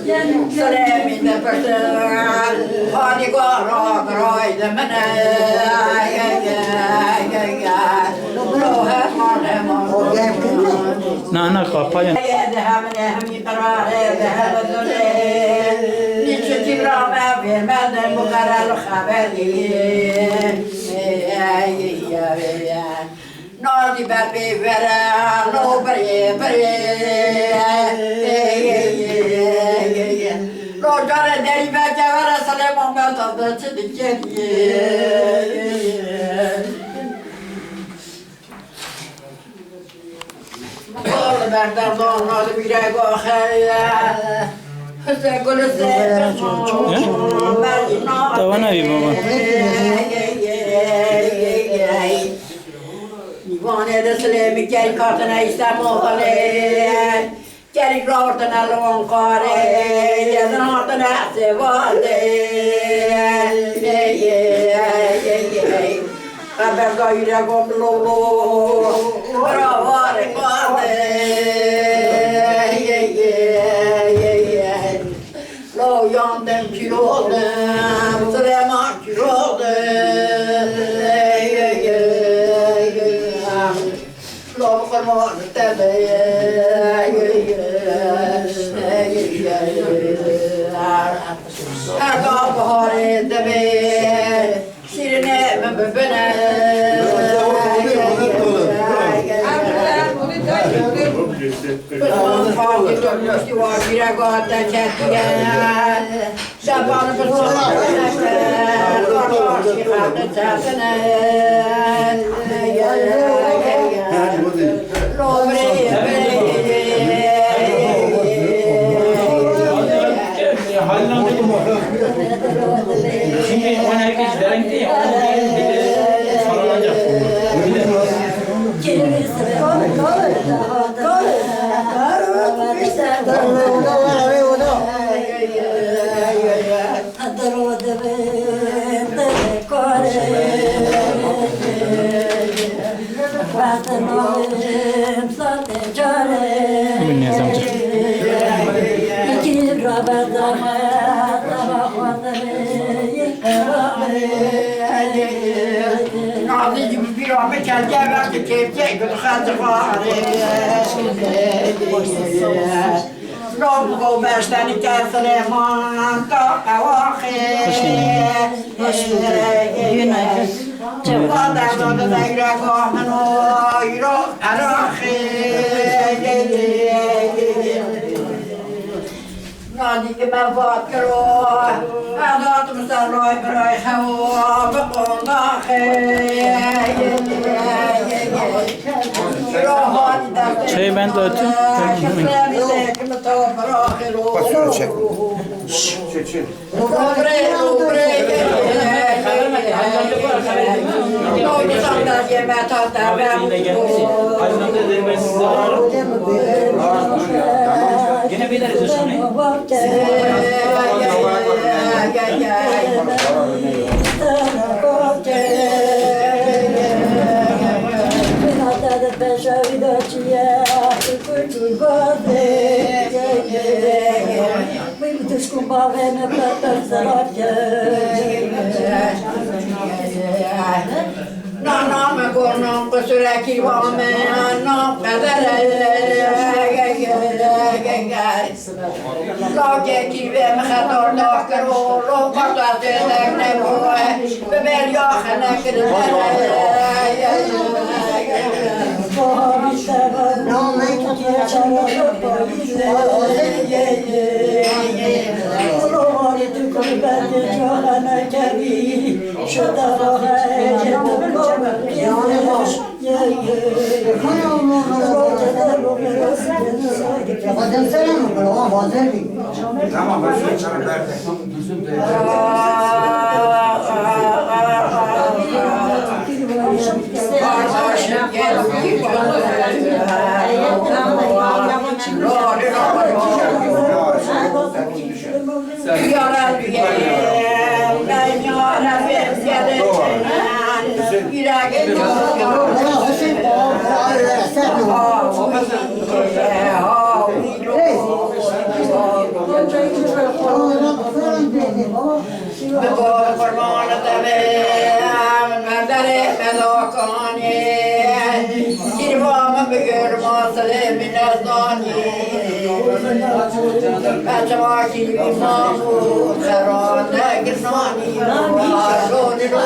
Slämin det första har ni går och gröjde men Nana kapayın. Nadi berbi vera, no bre bre. No jare deri berce vera salemon ben tadı çidikken. Oğlum berder doğru bir ay bakaya. Hısa gülüse. Tavana bir baba. Divane de slemi gel kartına İstanbul'da gel kartına lonkare yazın kartına sevade haber gayrı gomlo bravare kade lo yandım kilodum Süleyman kilodum lo kırmızı her dağ baharı deme sirine mübüne Şabanı bir Şimdi ona herkes derindi ya, bugün ne zaman Nazi gibi bir Ahmet geldi verdi kepçe gülxatı var. Logo beşteni kesleman da kavahi. Çıvada da da yürek ahmen o yürek arahi. Nazi gibi fakir o, hayatım sarhoş bir hava bakonda Çayı ben dağıtıyorum. Başını çek. Çek. Yine bir deriz üstüne. No me corno pues aquí vamos no lo que kive me hator da karo lo kata de ne boy beber yo khana kir no me Tamam, ben sana verdim. Yüreğe ملاکانی گیروام بگر ماسله من از دانی بچه ما کی بیمامو خران نگرنانی رونی رو